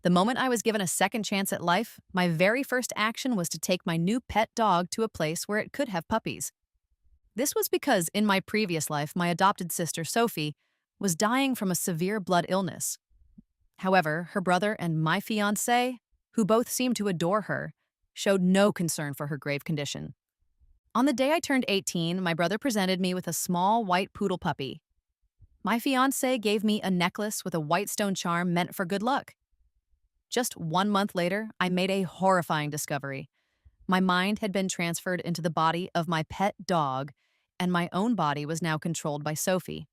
The moment I was given a second chance at life, my very first action was to take my new pet dog to a place where it could have puppies. This was because in my previous life, my adopted sister, Sophie, was dying from a severe blood illness. However, her brother and my fiancé, who both seemed to adore her, showed no concern for her grave condition. On the day I turned 18, my brother presented me with a small white poodle puppy. My fiancé gave me a necklace with a white stone charm meant for good luck. Just 1 month later, I made a horrifying discovery. My mind had been transferred into the body of my pet dog, and my own body was now controlled by Sophie.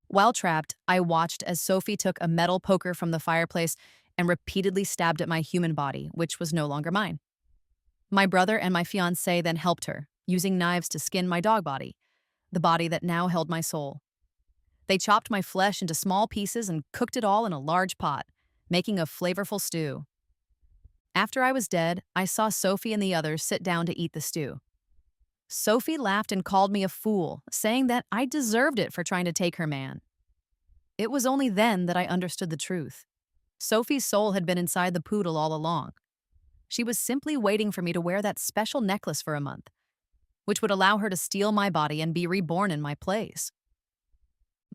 While trapped, I watched as Sophie took a metal poker from the fireplace and repeatedly stabbed at my human body, which was no longer mine. My brother and my fiancé then helped her, using knives to skin my dog body, the body that now held my soul. They chopped my flesh into small pieces and cooked it all in a large pot, making a flavorful stew. After I was dead, I saw Sophie and the others sit down to eat the stew. Sophie laughed and called me a fool, saying that I deserved it for trying to take her man. It was only then that I understood the truth. Sophie's soul had been inside the poodle all along. She was simply waiting for me to wear that special necklace for a month, which would allow her to steal my body and be reborn in my place.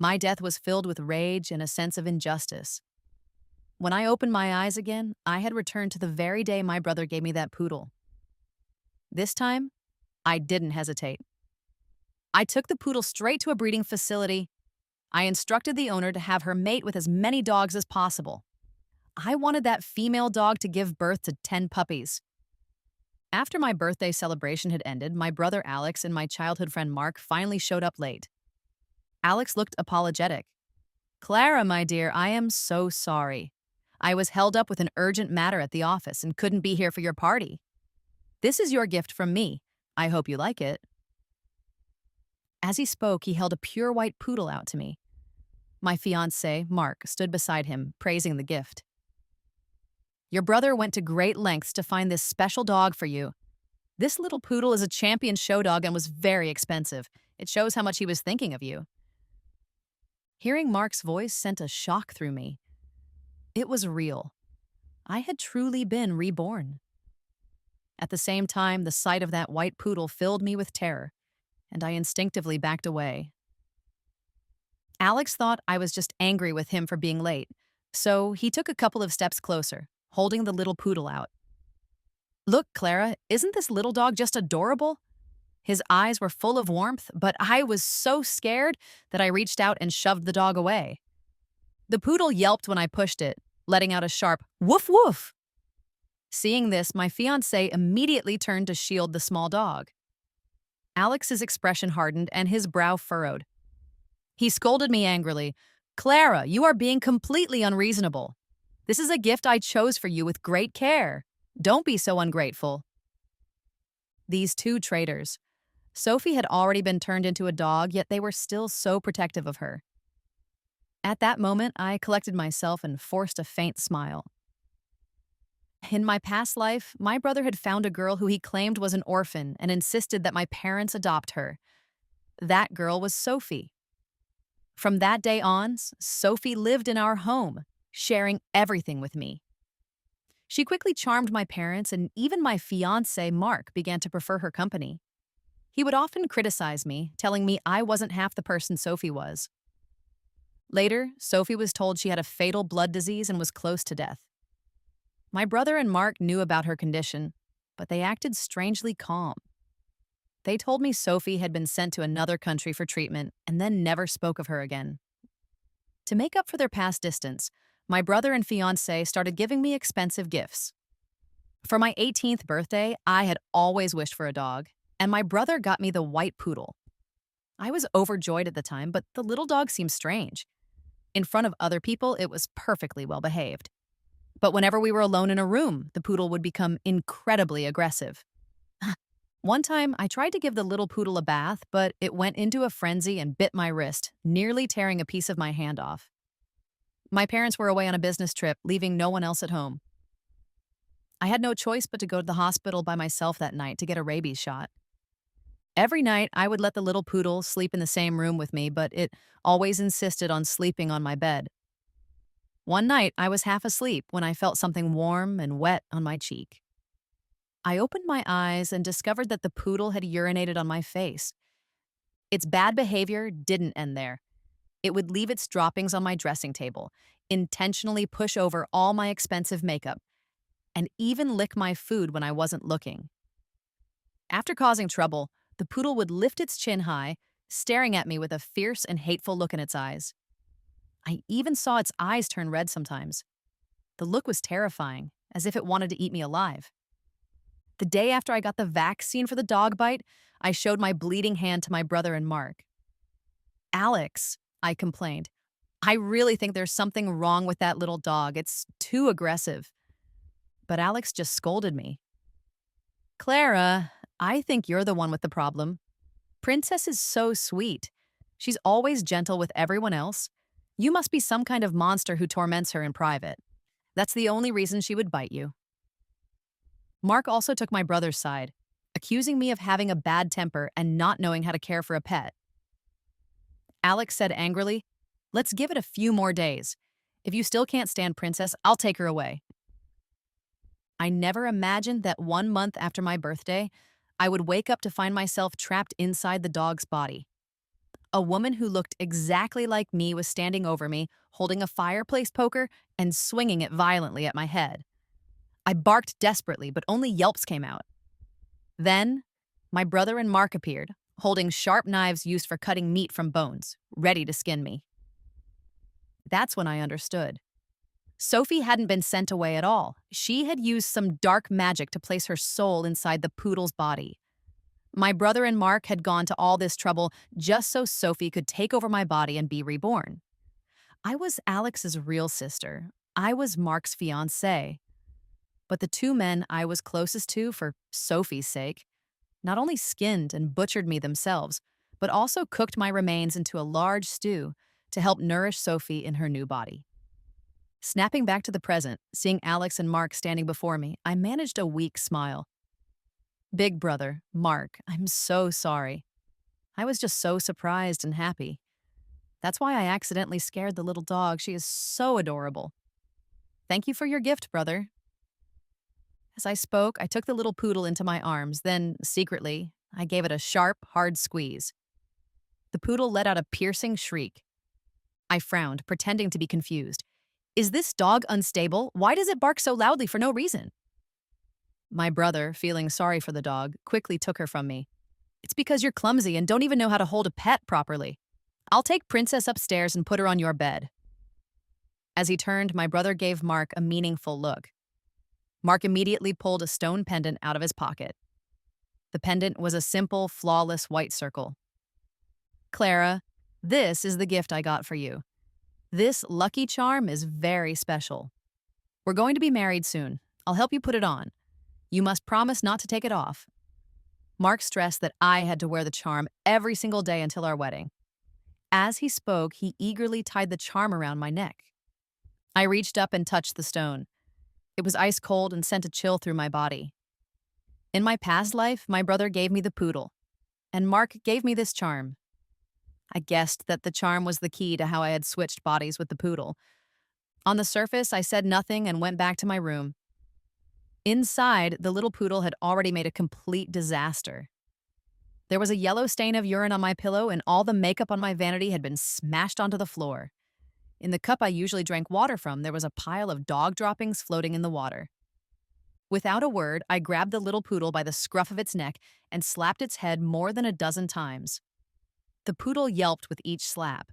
My death was filled with rage and a sense of injustice. When I opened my eyes again, I had returned to the very day my brother gave me that poodle. This time, I didn't hesitate. I took the poodle straight to a breeding facility. I instructed the owner to have her mate with as many dogs as possible. I wanted that female dog to give birth to 10 puppies. After my birthday celebration had ended, my brother Alex and my childhood friend Mark finally showed up late. Alex looked apologetic. "Clara, my dear, I am so sorry. I was held up with an urgent matter at the office and couldn't be here for your party. This is your gift from me. I hope you like it." As he spoke, he held a pure white poodle out to me. My fiancé, Mark, stood beside him, praising the gift. "Your brother went to great lengths to find this special dog for you. This little poodle is a champion show dog and was very expensive. It shows how much he was thinking of you." Hearing Mark's voice sent a shock through me. It was real. I had truly been reborn. At the same time, the sight of that white poodle filled me with terror, and I instinctively backed away. Alex thought I was just angry with him for being late, so he took a couple of steps closer, holding the little poodle out. "Look, Clara, isn't this little dog just adorable?" His eyes were full of warmth, but I was so scared that I reached out and shoved the dog away. The poodle yelped when I pushed it, letting out a sharp woof woof. Seeing this, my fiancé immediately turned to shield the small dog. Alex's expression hardened and his brow furrowed. He scolded me angrily. "Clara, you are being completely unreasonable. This is a gift I chose for you with great care. Don't be so ungrateful." These two traitors. Sophie had already been turned into a dog, yet they were still so protective of her. At that moment, I collected myself and forced a faint smile. In my past life, my brother had found a girl who he claimed was an orphan and insisted that my parents adopt her. That girl was Sophie. From that day on, Sophie lived in our home, sharing everything with me. She quickly charmed my parents, and even my fiancé, Mark, began to prefer her company. He would often criticize me, telling me I wasn't half the person Sophie was. Later, Sophie was told she had a fatal blood disease and was close to death. My brother and Mark knew about her condition, but they acted strangely calm. They told me Sophie had been sent to another country for treatment and then never spoke of her again. To make up for their past distance, my brother and fiancé started giving me expensive gifts. For my 18th birthday, I had always wished for a dog, and my brother got me the white poodle. I was overjoyed at the time, but the little dog seemed strange. In front of other people, it was perfectly well behaved. But whenever we were alone in a room, the poodle would become incredibly aggressive. One time, I tried to give the little poodle a bath, but it went into a frenzy and bit my wrist, nearly tearing a piece of my hand off. My parents were away on a business trip, leaving no one else at home. I had no choice but to go to the hospital by myself that night to get a rabies shot. Every night, I would let the little poodle sleep in the same room with me, but it always insisted on sleeping on my bed. One night, I was half asleep when I felt something warm and wet on my cheek. I opened my eyes and discovered that the poodle had urinated on my face. Its bad behavior didn't end there. It would leave its droppings on my dressing table, intentionally push over all my expensive makeup, and even lick my food when I wasn't looking. After causing trouble, the poodle would lift its chin high, staring at me with a fierce and hateful look in its eyes. I even saw its eyes turn red sometimes. The look was terrifying, as if it wanted to eat me alive. The day after I got the vaccine for the dog bite, I showed my bleeding hand to my brother and Mark. "Alex," I complained, "I really think there's something wrong with that little dog. It's too aggressive." But Alex just scolded me. "Clara, I think you're the one with the problem. Princess is so sweet. She's always gentle with everyone else. You must be some kind of monster who torments her in private. That's the only reason she would bite you." Mark also took my brother's side, accusing me of having a bad temper and not knowing how to care for a pet. Alex said angrily, "Let's give it a few more days. If you still can't stand Princess, I'll take her away." I never imagined that 1 month after my birthday, I would wake up to find myself trapped inside the dog's body. A woman who looked exactly like me was standing over me, holding a fireplace poker and swinging it violently at my head. I barked desperately, but only yelps came out. Then, my brother and Mark appeared, holding sharp knives used for cutting meat from bones, ready to skin me. That's when I understood. Sophie hadn't been sent away at all. She had used some dark magic to place her soul inside the poodle's body. My brother and Mark had gone to all this trouble just so Sophie could take over my body and be reborn. I was Alex's real sister. I was Mark's fiancée. But the two men I was closest to for Sophie's sake not only skinned and butchered me themselves, but also cooked my remains into a large stew to help nourish Sophie in her new body. Snapping back to the present, seeing Alex and Mark standing before me, I managed a weak smile. "Big brother, Mark, I'm so sorry. I was just so surprised and happy. That's why I accidentally scared the little dog. She is so adorable. Thank you for your gift, brother." As I spoke, I took the little poodle into my arms, then, secretly, I gave it a sharp, hard squeeze. The poodle let out a piercing shriek. I frowned, pretending to be confused. "Is this dog unstable? Why does it bark so loudly for no reason?" My brother, feeling sorry for the dog, quickly took her from me. "It's because you're clumsy and don't even know how to hold a pet properly. I'll take Princess upstairs and put her on your bed." As he turned, my brother gave Mark a meaningful look. Mark immediately pulled a stone pendant out of his pocket. The pendant was a simple, flawless white circle. "Clara, this is the gift I got for you. This lucky charm is very special. We're going to be married soon. I'll help you put it on. You must promise not to take it off." Mark stressed that I had to wear the charm every single day until our wedding. As he spoke, he eagerly tied the charm around my neck. I reached up and touched the stone. It was ice cold and sent a chill through my body. In my past life, my brother gave me the poodle, and Mark gave me this charm. I guessed that the charm was the key to how I had switched bodies with the poodle. On the surface, I said nothing and went back to my room. Inside, the little poodle had already made a complete disaster. There was a yellow stain of urine on my pillow, and all the makeup on my vanity had been smashed onto the floor. In the cup I usually drank water from, there was a pile of dog droppings floating in the water. Without a word, I grabbed the little poodle by the scruff of its neck and slapped its head more than a dozen times. The poodle yelped with each slap.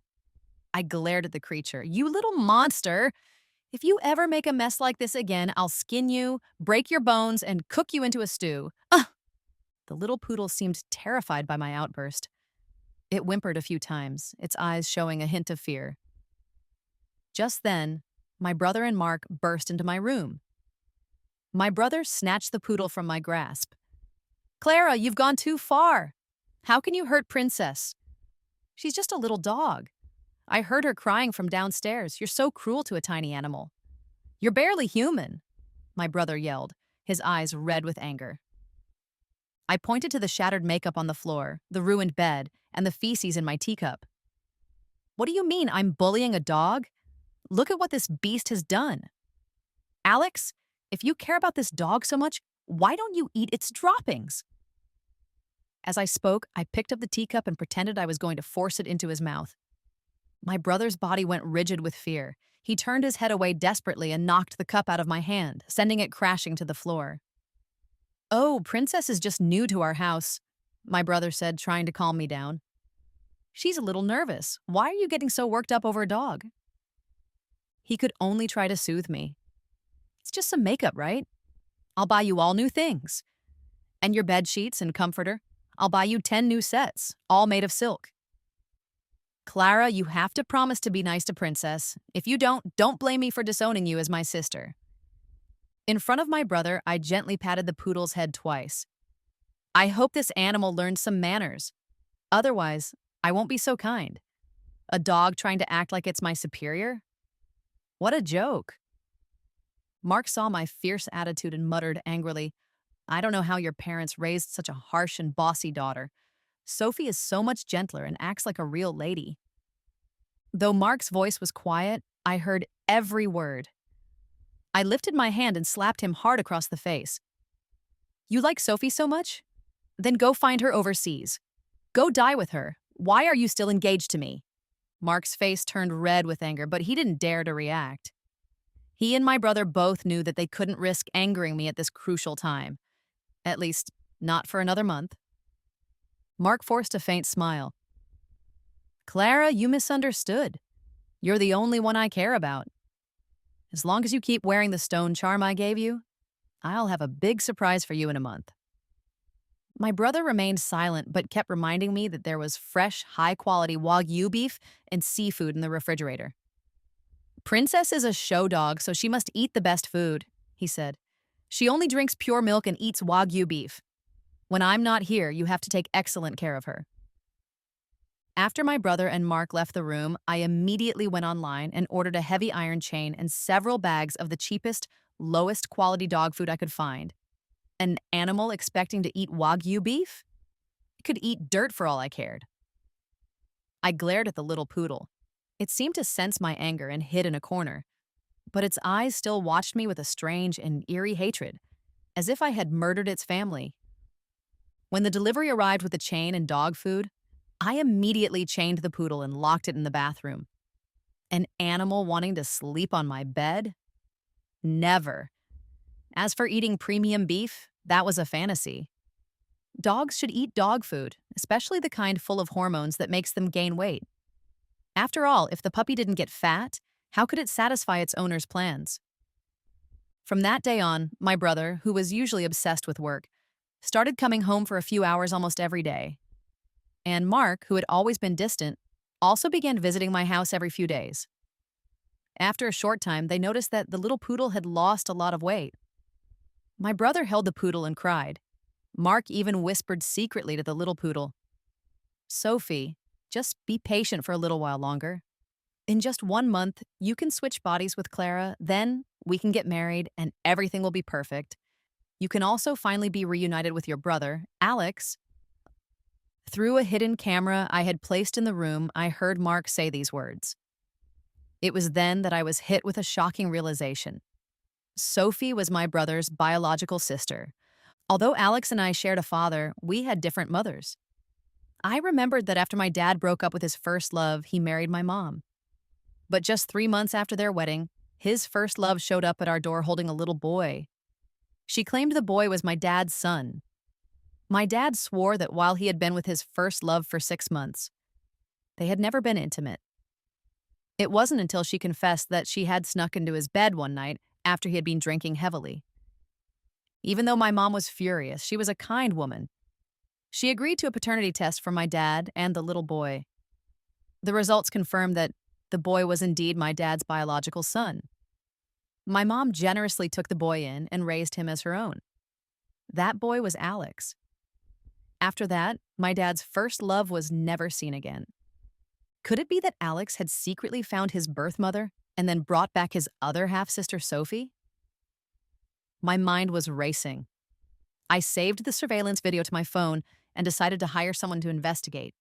I glared at the creature. "You little monster! If you ever make a mess like this again, I'll skin you, break your bones, and cook you into a stew." Ugh! The little poodle seemed terrified by my outburst. It whimpered a few times, its eyes showing a hint of fear. Just then, my brother and Mark burst into my room. My brother snatched the poodle from my grasp. "Clara, you've gone too far. How can you hurt Princess? She's just a little dog. I heard her crying from downstairs. You're so cruel to a tiny animal. You're barely human," my brother yelled, his eyes red with anger. I pointed to the shattered makeup on the floor, the ruined bed, and the feces in my teacup. "What do you mean I'm bullying a dog? Look at what this beast has done. Alex, if you care about this dog so much, why don't you eat its droppings? As I spoke, I picked up the teacup and pretended I was going to force it into his mouth. My brother's body went rigid with fear. He turned his head away desperately and knocked the cup out of my hand, sending it crashing to the floor. "Oh, Princess is just new to our house," my brother said, trying to calm me down. "She's a little nervous. Why are you getting so worked up over a dog?" He could only try to soothe me. "It's just some makeup, right? I'll buy you all new things. And your bed sheets and comforter. I'll buy you 10 new sets, all made of silk. Clara, you have to promise to be nice to Princess. If you don't blame me for disowning you as my sister." In front of my brother, I gently patted the poodle's head twice. "I hope this animal learns some manners. Otherwise, I won't be so kind. A dog trying to act like it's my superior? What a joke." Mark saw my fierce attitude and muttered angrily, "I don't know how your parents raised such a harsh and bossy daughter. Sophie is so much gentler and acts like a real lady." Though Mark's voice was quiet, I heard every word. I lifted my hand and slapped him hard across the face. "You like Sophie so much? Then go find her overseas. Go die with her. Why are you still engaged to me?" Mark's face turned red with anger, but he didn't dare to react. He and my brother both knew that they couldn't risk angering me at this crucial time. At least, not for another month. Mark forced a faint smile. "Clara, you misunderstood. You're the only one I care about. As long as you keep wearing the stone charm I gave you, I'll have a big surprise for you in a month." My brother remained silent but kept reminding me that there was fresh, high-quality Wagyu beef and seafood in the refrigerator. "Princess is a show dog, so she must eat the best food," he said. "She only drinks pure milk and eats Wagyu beef. When I'm not here, you have to take excellent care of her." After my brother and Mark left the room, I immediately went online and ordered a heavy iron chain and several bags of the cheapest, lowest quality dog food I could find. An animal expecting to eat Wagyu beef? It could eat dirt for all I cared. I glared at the little poodle. It seemed to sense my anger and hid in a corner, but its eyes still watched me with a strange and eerie hatred, as if I had murdered its family. When the delivery arrived with the chain and dog food, I immediately chained the poodle and locked it in the bathroom. An animal wanting to sleep on my bed? Never. As for eating premium beef, that was a fantasy. Dogs should eat dog food, especially the kind full of hormones that makes them gain weight. After all, if the puppy didn't get fat, how could it satisfy its owner's plans? From that day on, my brother, who was usually obsessed with work, started coming home for a few hours almost every day. And Mark, who had always been distant, also began visiting my house every few days. After a short time, they noticed that the little poodle had lost a lot of weight. My brother held the poodle and cried. Mark even whispered secretly to the little poodle, "Sophie, just be patient for a little while longer. In just 1 month, you can switch bodies with Clara, then we can get married and everything will be perfect. You can also finally be reunited with your brother, Alex." Through a hidden camera I had placed in the room, I heard Mark say these words. It was then that I was hit with a shocking realization. Sophie was my brother's biological sister. Although Alex and I shared a father, we had different mothers. I remembered that after my dad broke up with his first love, he married my mom. But just 3 months after their wedding, his first love showed up at our door holding a little boy. She claimed the boy was my dad's son. My dad swore that while he had been with his first love for 6 months, they had never been intimate. It wasn't until she confessed that she had snuck into his bed one night after he had been drinking heavily. Even though my mom was furious, she was a kind woman. She agreed to a paternity test for my dad and the little boy. The results confirmed that the boy was indeed my dad's biological son. My mom generously took the boy in and raised him as her own. That boy was Alex. After that, my dad's first love was never seen again. Could it be that Alex had secretly found his birth mother and then brought back his other half-sister, Sophie? My mind was racing. I saved the surveillance video to my phone and decided to hire someone to investigate.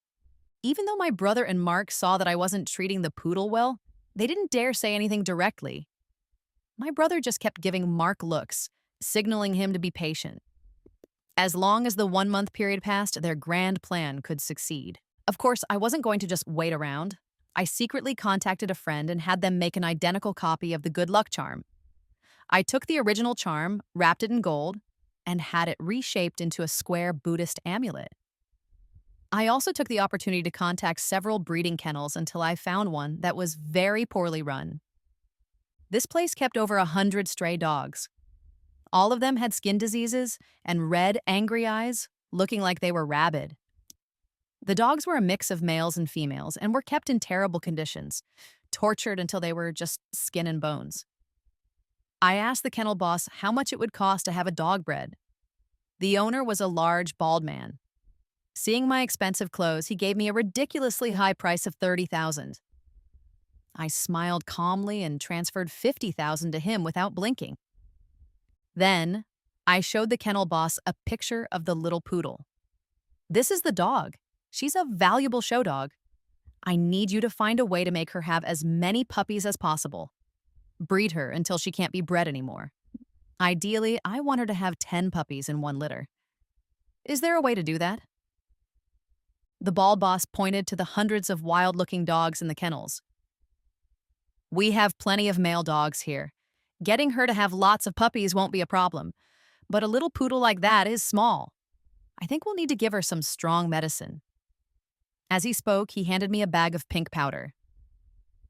Even though my brother and Mark saw that I wasn't treating the poodle well, They didn't dare say anything directly. My brother just kept giving Mark looks, signaling him to be patient. As long as the 1 month period passed, their grand plan could succeed. Of course, I wasn't going to just wait around. I secretly contacted a friend and had them make an identical copy of the good luck charm. I took the original charm, wrapped it in gold, and had it reshaped into a square Buddhist amulet. I also took the opportunity to contact several breeding kennels until I found one that was very poorly run. This place kept over 100 stray dogs. All of them had skin diseases and red, angry eyes, looking like they were rabid. The dogs were a mix of males and females and were kept in terrible conditions, tortured until they were just skin and bones. I asked the kennel boss how much it would cost to have a dog bred. The owner was a large, bald man. Seeing my expensive clothes, he gave me a ridiculously high price of $30,000. I smiled calmly and transferred $50,000 to him without blinking. Then, I showed the kennel boss a picture of the little poodle. This is the dog. She's a valuable show dog. I need you to find a way to make her have as many puppies as possible. Breed her until she can't be bred anymore. Ideally, I want her to have 10 puppies in one litter. Is there a way to do that? The bald boss pointed to the hundreds of wild-looking dogs in the kennels. We have plenty of male dogs here. Getting her to have lots of puppies won't be a problem, but a little poodle like that is small. I think we'll need to give her some strong medicine. As he spoke, he handed me a bag of pink powder.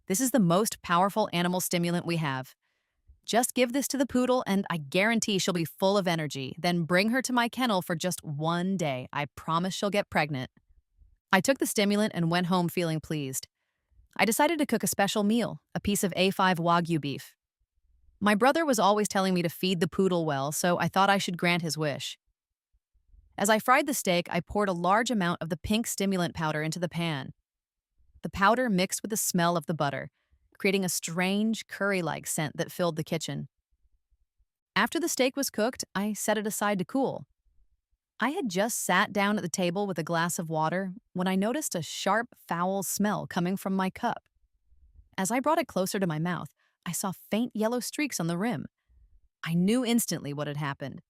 This is the most powerful animal stimulant we have. Just give this to the poodle and I guarantee she'll be full of energy. Then bring her to my kennel for just 1 day. I promise she'll get pregnant. I took the stimulant and went home feeling pleased. I decided to cook a special meal, a piece of A5 Wagyu beef. My brother was always telling me to feed the poodle well, so I thought I should grant his wish. As I fried the steak, I poured a large amount of the pink stimulant powder into the pan. The powder mixed with the smell of the butter, creating a strange, curry-like scent that filled the kitchen. After the steak was cooked, I set it aside to cool. I had just sat down at the table with a glass of water when I noticed a sharp, foul smell coming from my cup. As I brought it closer to my mouth, I saw faint yellow streaks on the rim. I knew instantly what had happened.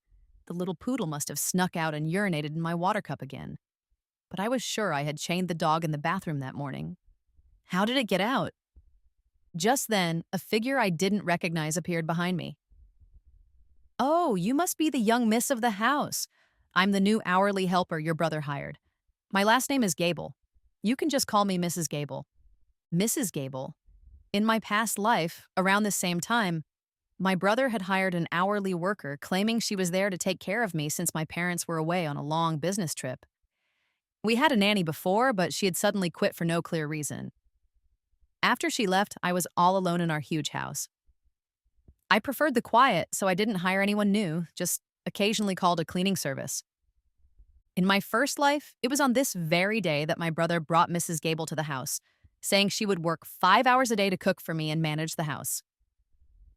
The little poodle must have snuck out and urinated in my water cup again. But I was sure I had chained the dog in the bathroom that morning. How did it get out? Just then, a figure I didn't recognize appeared behind me. Oh, you must be the young miss of the house. I'm the new hourly helper your brother hired. My last name is Gable. You can just call me Mrs. Gable. Mrs. Gable? In my past life, around the same time, my brother had hired an hourly worker claiming she was there to take care of me since my parents were away on a long business trip. We had a nanny before, but she had suddenly quit for no clear reason. After she left, I was all alone in our huge house. I preferred the quiet, so I didn't hire anyone new, just occasionally called a cleaning service. In my first life, it was on this very day that my brother brought Mrs. Gable to the house, saying she would work 5 hours a day to cook for me and manage the house.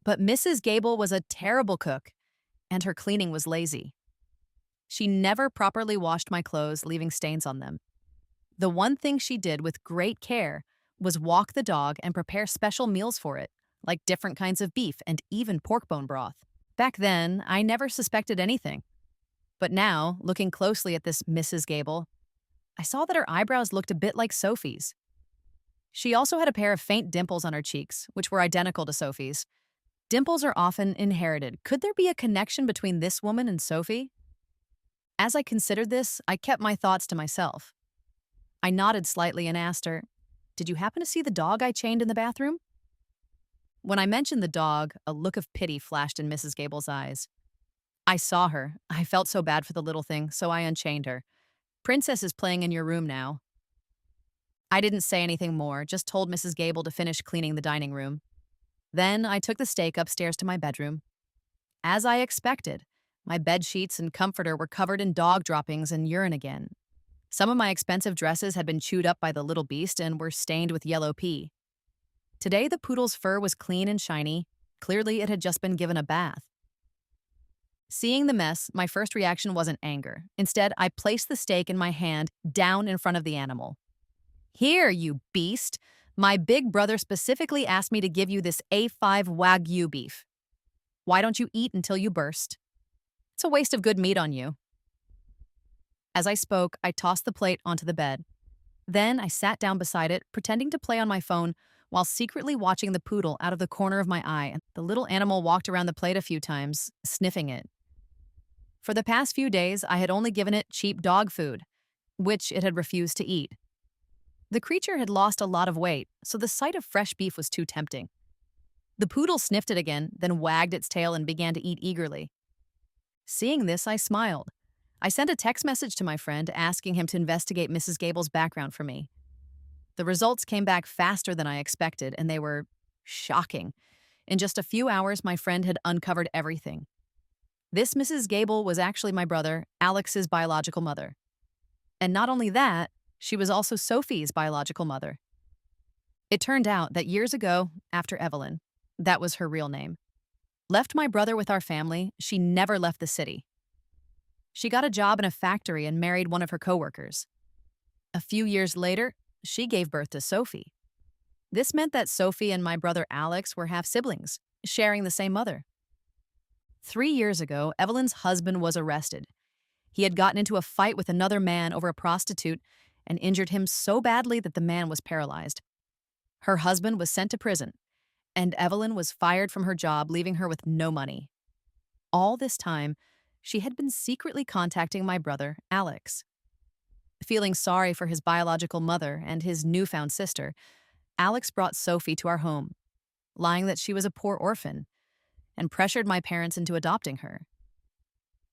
But Mrs. Gable was a terrible cook, and her cleaning was lazy. She never properly washed my clothes, leaving stains on them. The one thing she did with great care was walk the dog and prepare special meals for it, like different kinds of beef and even pork bone broth. Back then, I never suspected anything. But now, looking closely at this Mrs. Gable, I saw that her eyebrows looked a bit like Sophie's. She also had a pair of faint dimples on her cheeks, which were identical to Sophie's. Dimples are often inherited. Could there be a connection between this woman and Sophie? As I considered this, I kept my thoughts to myself. I nodded slightly and asked her, "Did you happen to see the dog I chained in the bathroom?" When I mentioned the dog, a look of pity flashed in Mrs. Gable's eyes. I saw her. I felt so bad for the little thing, so I unchained her. Princess is playing in your room now. I didn't say anything more, just told Mrs. Gable to finish cleaning the dining room. Then I took the steak upstairs to my bedroom. As I expected, my bed sheets and comforter were covered in dog droppings and urine again. Some of my expensive dresses had been chewed up by the little beast and were stained with yellow pee. Today, the poodle's fur was clean and shiny. Clearly, it had just been given a bath. Seeing the mess, my first reaction wasn't anger. Instead, I placed the steak in my hand down in front of the animal. "Here, you beast! My big brother specifically asked me to give you this A5 Wagyu beef. Why don't you eat until you burst? It's a waste of good meat on you. As I spoke, I tossed the plate onto the bed. Then I sat down beside it, pretending to play on my phone while secretly watching the poodle out of the corner of my eye. The little animal walked around the plate a few times, sniffing it. For the past few days, I had only given it cheap dog food, which it had refused to eat. The creature had lost a lot of weight, so the sight of fresh beef was too tempting. The poodle sniffed it again, then wagged its tail and began to eat eagerly. Seeing this, I smiled. I sent a text message to my friend asking him to investigate Mrs. Gable's background for me. The results came back faster than I expected, and they were shocking. In just a few hours, my friend had uncovered everything. This Mrs. Gable was actually my brother, Alex's biological mother. And not only that, she was also Sophie's biological mother. It turned out that years ago, after Evelyn, that was her real name, left my brother with our family, she never left the city. She got a job in a factory and married one of her coworkers. A few years later, she gave birth to Sophie. This meant that Sophie and my brother Alex were half-siblings, sharing the same mother. 3 years ago, Evelyn's husband was arrested. He had gotten into a fight with another man over a prostitute and injured him so badly that the man was paralyzed. Her husband was sent to prison, and Evelyn was fired from her job, leaving her with no money. All this time, she had been secretly contacting my brother, Alex. Feeling sorry for his biological mother and his newfound sister, Alex brought Sophie to our home, lying that she was a poor orphan, and pressured my parents into adopting her.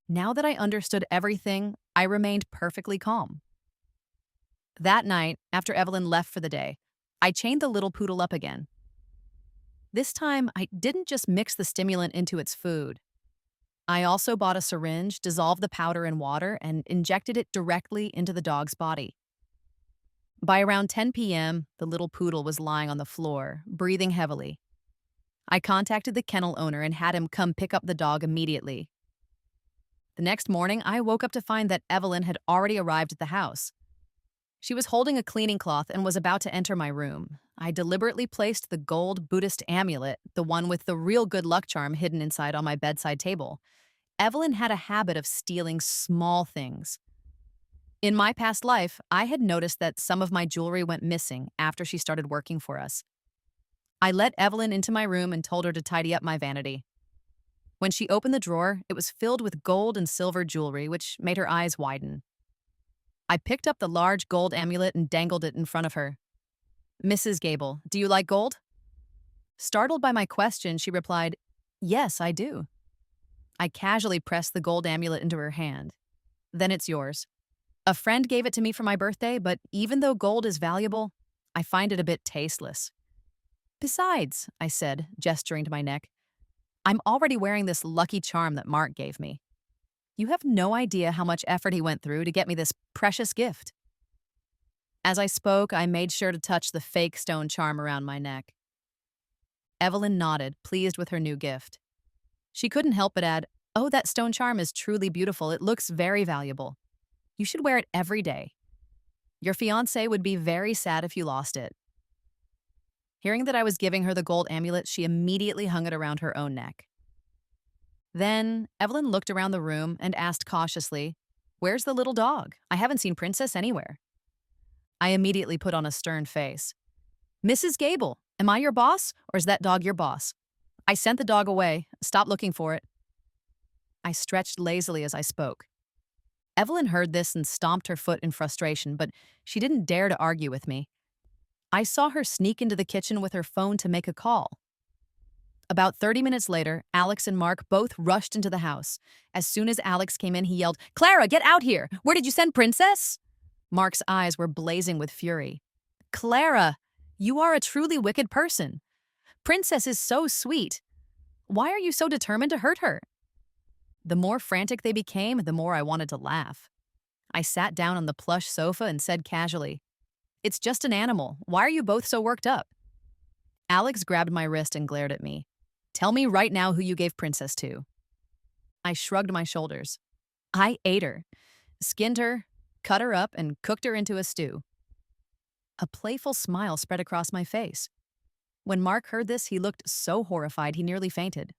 Now that I understood everything, I remained perfectly calm. That night, after Evelyn left for the day, I chained the little poodle up again. This time, I didn't just mix the stimulant into its food. I also bought a syringe, dissolved the powder in water, and injected it directly into the dog's body. By around 10 p.m., the little poodle was lying on the floor, breathing heavily. I contacted the kennel owner and had him come pick up the dog immediately. The next morning, I woke up to find that Evelyn had already arrived at the house. She was holding a cleaning cloth and was about to enter my room. I deliberately placed the gold Buddhist amulet, the one with the real good luck charm, hidden inside on my bedside table. Evelyn had a habit of stealing small things. In my past life, I had noticed that some of my jewelry went missing after she started working for us. I let Evelyn into my room and told her to tidy up my vanity. When she opened the drawer, it was filled with gold and silver jewelry, which made her eyes widen. I picked up the large gold amulet and dangled it in front of her. "Mrs. Gable, do you like gold?" Startled by my question, she replied, "Yes, I do." I casually pressed the gold amulet into her hand. "Then it's yours. A friend gave it to me for my birthday, but even though gold is valuable, I find it a bit tasteless." "Besides," I said, gesturing to my neck, "I'm already wearing this lucky charm that Mark gave me. You have no idea how much effort he went through to get me this precious gift." As I spoke, I made sure to touch the fake stone charm around my neck. Evelyn nodded, pleased with her new gift. She couldn't help but add, "Oh, that stone charm is truly beautiful. It looks very valuable. You should wear it every day. Your fiancé would be very sad if you lost it." Hearing that I was giving her the gold amulet, she immediately hung it around her own neck. Then, Evelyn looked around the room and asked cautiously, "Where's the little dog? I haven't seen Princess anywhere." I immediately put on a stern face. "Mrs. Gable, am I your boss, or is that dog your boss? I sent the dog away. Stop looking for it." I stretched lazily as I spoke. Evelyn heard this and stomped her foot in frustration, but she didn't dare to argue with me. I saw her sneak into the kitchen with her phone to make a call. About 30 minutes later, Alex and Mark both rushed into the house. As soon as Alex came in, he yelled, "Clara, get out here! Where did you send Princess?" Mark's eyes were blazing with fury. "Clara, you are a truly wicked person. Princess is so sweet. Why are you so determined to hurt her?" The more frantic they became, the more I wanted to laugh. I sat down on the plush sofa and said casually, "It's just an animal. Why are you both so worked up?" Alex grabbed my wrist and glared at me. "Tell me right now who you gave Princess to." I shrugged my shoulders. "I ate her, skinned her, cut her up, and cooked her into a stew." A playful smile spread across my face. When Mark heard this, he looked so horrified he nearly fainted.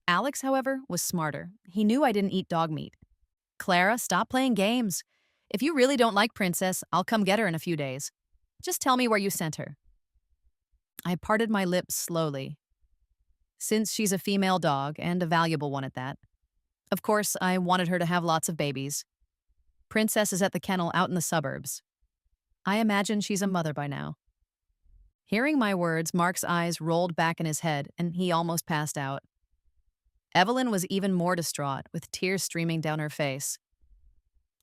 Alex, however, was smarter. He knew I didn't eat dog meat. Clara, stop playing games. If you really don't like Princess, I'll come get her in a few days. Just tell me where you sent her. I parted my lips slowly. Since she's a female dog, and a valuable one at that. Of course, I wanted her to have lots of babies. Princess is at the kennel out in the suburbs. I imagine she's a mother by now. Hearing my words, Mark's eyes rolled back in his head, and he almost passed out. Evelyn was even more distraught, with tears streaming down her face.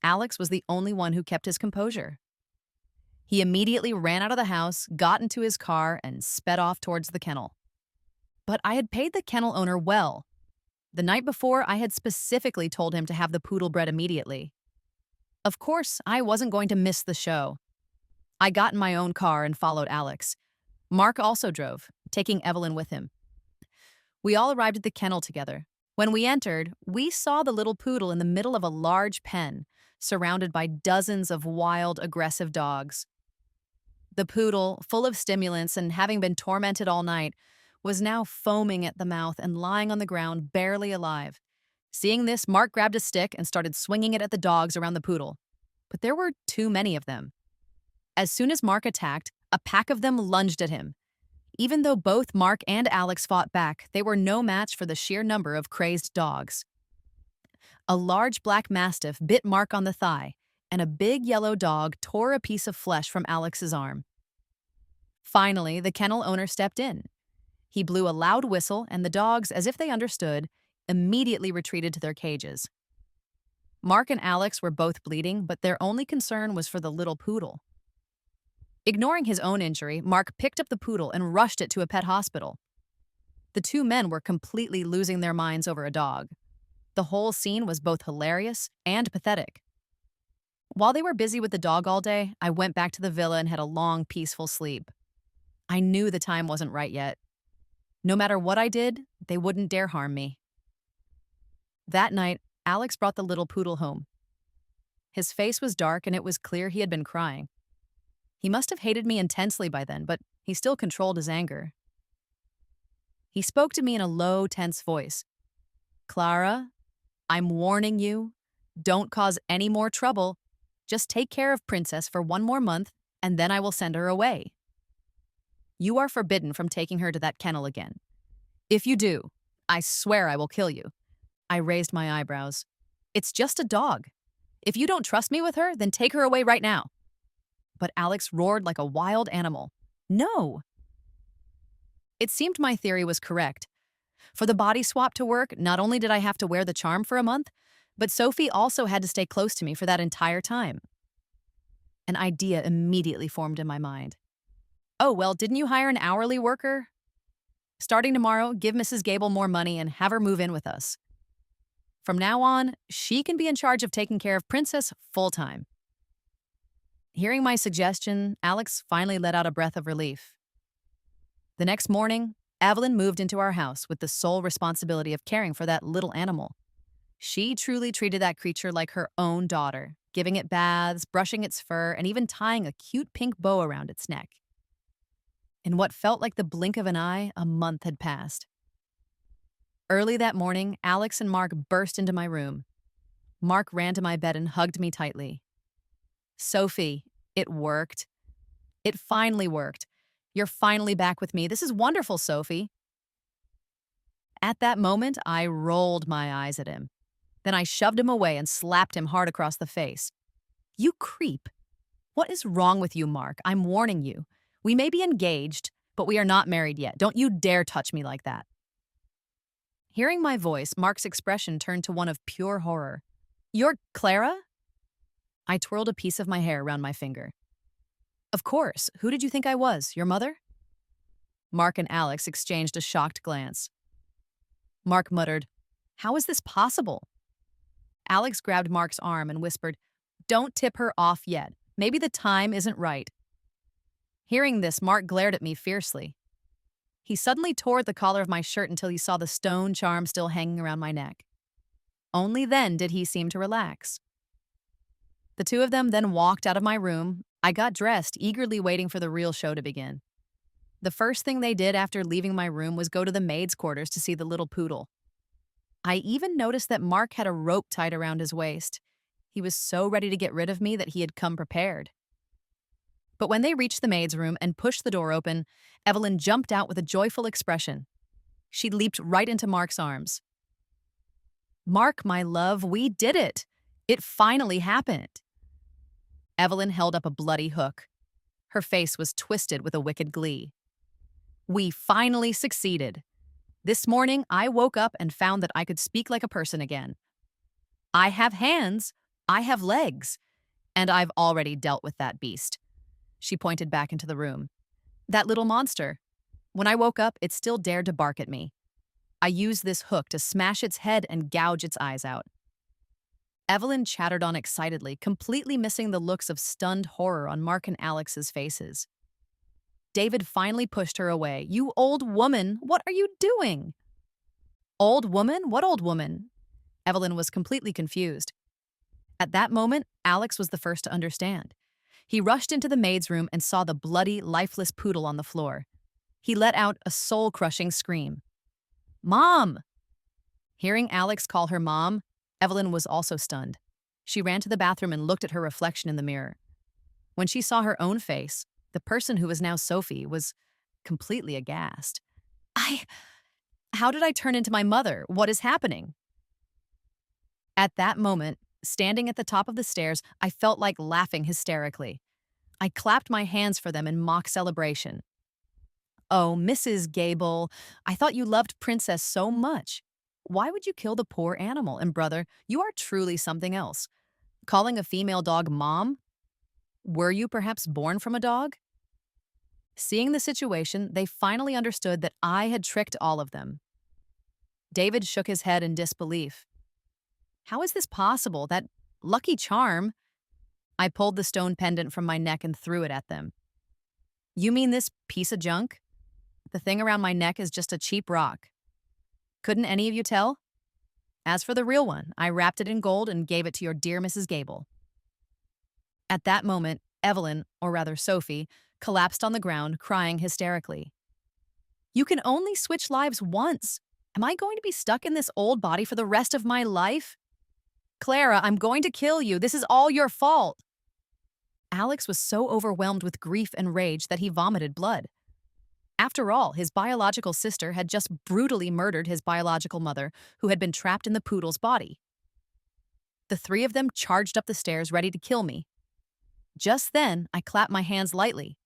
Alex was the only one who kept his composure. He immediately ran out of the house, got into his car, and sped off towards the kennel. But I had paid the kennel owner well. The night before, I had specifically told him to have the poodle bred immediately. Of course, I wasn't going to miss the show. I got in my own car and followed Alex. Mark also drove, taking Evelyn with him. We all arrived at the kennel together. When we entered, we saw the little poodle in the middle of a large pen, surrounded by dozens of wild, aggressive dogs. The poodle, full of stimulants and having been tormented all night, was now foaming at the mouth and lying on the ground, barely alive. Seeing this, Mark grabbed a stick and started swinging it at the dogs around the poodle. But there were too many of them. As soon as Mark attacked, a pack of them lunged at him. Even though both Mark and Alex fought back, they were no match for the sheer number of crazed dogs. A large black mastiff bit Mark on the thigh, and a big yellow dog tore a piece of flesh from Alex's arm. Finally, the kennel owner stepped in. He blew a loud whistle, and the dogs, as if they understood, immediately retreated to their cages. Mark and Alex were both bleeding, but their only concern was for the little poodle. Ignoring his own injury, Mark picked up the poodle and rushed it to a pet hospital. The two men were completely losing their minds over a dog. The whole scene was both hilarious and pathetic. While they were busy with the dog all day, I went back to the villa and had a long, peaceful sleep. I knew the time wasn't right yet. No matter what I did, they wouldn't dare harm me. That night, Alex brought the little poodle home. His face was dark and it was clear he had been crying. He must have hated me intensely by then, but he still controlled his anger. He spoke to me in a low, tense voice. "Clara, I'm warning you. Don't cause any more trouble. Just take care of Princess for 1 more month, and then I will send her away. You are forbidden from taking her to that kennel again. If you do, I swear I will kill you." I raised my eyebrows. "It's just a dog. If you don't trust me with her, then take her away right now." But Alex roared like a wild animal. "No!" It seemed my theory was correct. For the body swap to work, not only did I have to wear the charm for a month, but Sophie also had to stay close to me for that entire time. An idea immediately formed in my mind. "Oh, well, didn't you hire an hourly worker? Starting tomorrow, give Mrs. Gable more money and have her move in with us. From now on, she can be in charge of taking care of Princess full-time." Hearing my suggestion, Alex finally let out a breath of relief. The next morning, Evelyn moved into our house with the sole responsibility of caring for that little animal. She truly treated that creature like her own daughter, giving it baths, brushing its fur, and even tying a cute pink bow around its neck. In what felt like the blink of an eye, a month had passed. Early that morning, Alex and Mark burst into my room. Mark ran to my bed and hugged me tightly. "Sophie, it worked. It finally worked. You're finally back with me. This is wonderful, Sophie." At that moment, I rolled my eyes at him. Then I shoved him away and slapped him hard across the face. "You creep. What is wrong with you, Mark? I'm warning you. We may be engaged, but we are not married yet. Don't you dare touch me like that." Hearing my voice, Mark's expression turned to one of pure horror. "You're Clara?" I twirled a piece of my hair around my finger. "Of course. Who did you think I was? Your mother?" Mark and Alex exchanged a shocked glance. Mark muttered, "How is this possible?" Alex grabbed Mark's arm and whispered, "Don't tip her off yet. Maybe the time isn't right." Hearing this, Mark glared at me fiercely. He suddenly tore at the collar of my shirt until he saw the stone charm still hanging around my neck. Only then did he seem to relax. The two of them then walked out of my room, I got dressed, eagerly waiting for the real show to begin. The first thing they did after leaving my room was go to the maid's quarters to see the little poodle. I even noticed that Mark had a rope tied around his waist. He was so ready to get rid of me that he had come prepared. But when they reached the maid's room and pushed the door open, Evelyn jumped out with a joyful expression. She leaped right into Mark's arms. "Mark, my love, we did it! It finally happened!" Evelyn held up a bloody hook. Her face was twisted with a wicked glee. "We finally succeeded. This morning, I woke up and found that I could speak like a person again. I have hands, I have legs, and I've already dealt with that beast." She pointed back into the room. "That little monster. When I woke up, it still dared to bark at me. I used this hook to smash its head and gouge its eyes out." Evelyn chattered on excitedly, completely missing the looks of stunned horror on Mark and Alex's faces. David finally pushed her away. "You old woman, what are you doing?" "Old woman? What old woman?" Evelyn was completely confused. At that moment, Alex was the first to understand. He rushed into the maid's room and saw the bloody, lifeless poodle on the floor. He let out a soul-crushing scream. "Mom!" Hearing Alex call her mom, Evelyn was also stunned. She ran to the bathroom and looked at her reflection in the mirror. When she saw her own face, the person who was now Sophie was completely aghast. How did I turn into my mother? What is happening?" At that moment, standing at the top of the stairs, I felt like laughing hysterically. I clapped my hands for them in mock celebration. "Oh, Mrs. Gable, I thought you loved Princess so much. Why would you kill the poor animal? And brother, you are truly something else. Calling a female dog mom? Were you perhaps born from a dog?" Seeing the situation, they finally understood that I had tricked all of them. David shook his head in disbelief. "How is this possible? That lucky charm?" I pulled the stone pendant from my neck and threw it at them. "You mean this piece of junk? The thing around my neck is just a cheap rock. Couldn't any of you tell? As for the real one, I wrapped it in gold and gave it to your dear Mrs. Gable." At that moment, Evelyn, or rather Sophie, collapsed on the ground, crying hysterically. "You can only switch lives once. Am I going to be stuck in this old body for the rest of my life? Clara, I'm going to kill you. This is all your fault." Alex was so overwhelmed with grief and rage that he vomited blood. After all, his biological sister had just brutally murdered his biological mother, who had been trapped in the poodle's body. The three of them charged up the stairs, ready to kill me. Just then, I clapped my hands lightly.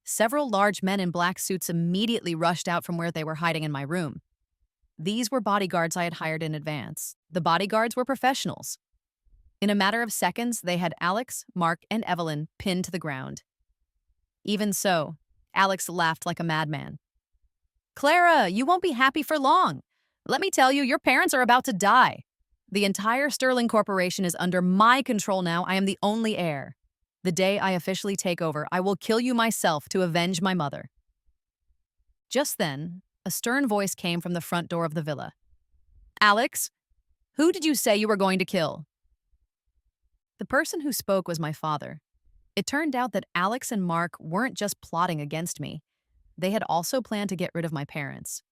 Several large men in black suits immediately rushed out from where they were hiding in my room. These were bodyguards I had hired in advance. The bodyguards were professionals. In a matter of seconds, they had Alex, Mark, and Evelyn pinned to the ground. Even so, Alex laughed like a madman. "Clara, you won't be happy for long. Let me tell you, your parents are about to die. The entire Sterling Corporation is under my control now. I am the only heir. The day I officially take over, I will kill you myself to avenge my mother." Just then, a stern voice came from the front door of the villa. "Alex, who did you say you were going to kill?" The person who spoke was my father. It turned out that Alex and Mark weren't just plotting against me. They had also planned to get rid of my parents.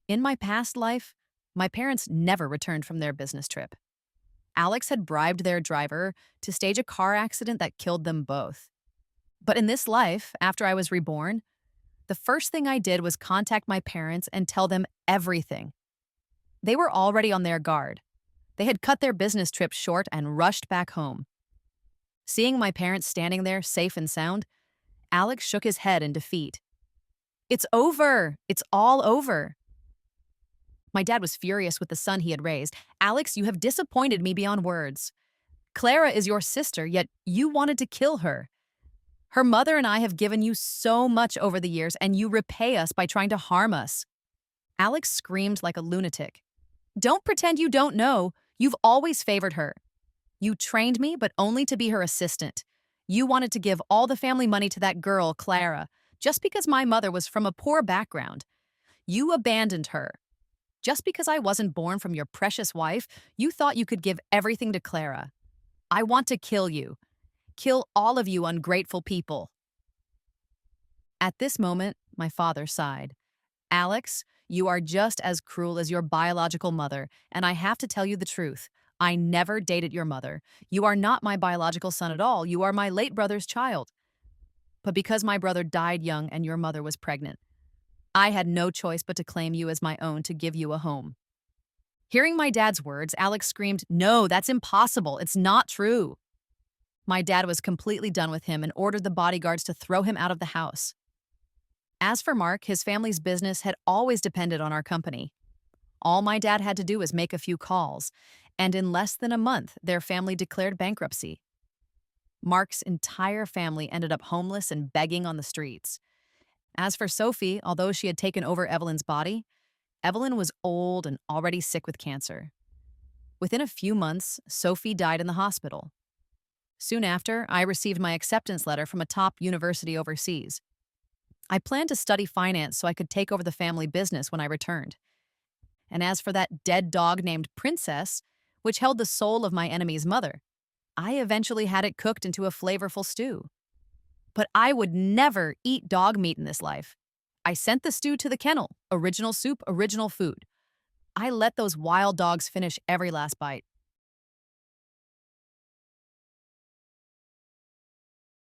In my past life, my parents never returned from their business trip. Alex had bribed their driver to stage a car accident that killed them both. But in this life, after I was reborn, the first thing I did was contact my parents and tell them everything. They were already on their guard. They had cut their business trip short and rushed back home. Seeing my parents standing there, safe and sound, Alex shook his head in defeat. "It's over. It's all over." My dad was furious with the son he had raised. "Alex, you have disappointed me beyond words. Clara is your sister, yet you wanted to kill her. Her mother and I have given you so much over the years, and you repay us by trying to harm us." Alex screamed like a lunatic. "Don't pretend you don't know. You've always favored her. You trained me, but only to be her assistant. You wanted to give all the family money to that girl, Clara, just because my mother was from a poor background. You abandoned her. Just because I wasn't born from your precious wife, you thought you could give everything to Clara. I want to kill you. Kill all of you ungrateful people." At this moment, my father sighed. "Alex, you are just as cruel as your biological mother, and I have to tell you the truth. I never dated your mother. You are not my biological son at all. You are my late brother's child. But because my brother died young and your mother was pregnant, I had no choice but to claim you as my own to give you a home." Hearing my dad's words, Alex screamed, "No, that's impossible. It's not true." My dad was completely done with him and ordered the bodyguards to throw him out of the house. As for Mark, his family's business had always depended on our company. All my dad had to do was make a few calls, and in less than a month, their family declared bankruptcy. Mark's entire family ended up homeless and begging on the streets. As for Sophie, although she had taken over Evelyn's body, Evelyn was old and already sick with cancer. Within a few months, Sophie died in the hospital. Soon after, I received my acceptance letter from a top university overseas. I planned to study finance so I could take over the family business when I returned. And as for that dead dog named Princess, which held the soul of my enemy's mother, I eventually had it cooked into a flavorful stew. But I would never eat dog meat in this life. I sent the stew to the kennel, original soup, original food. I let those wild dogs finish every last bite.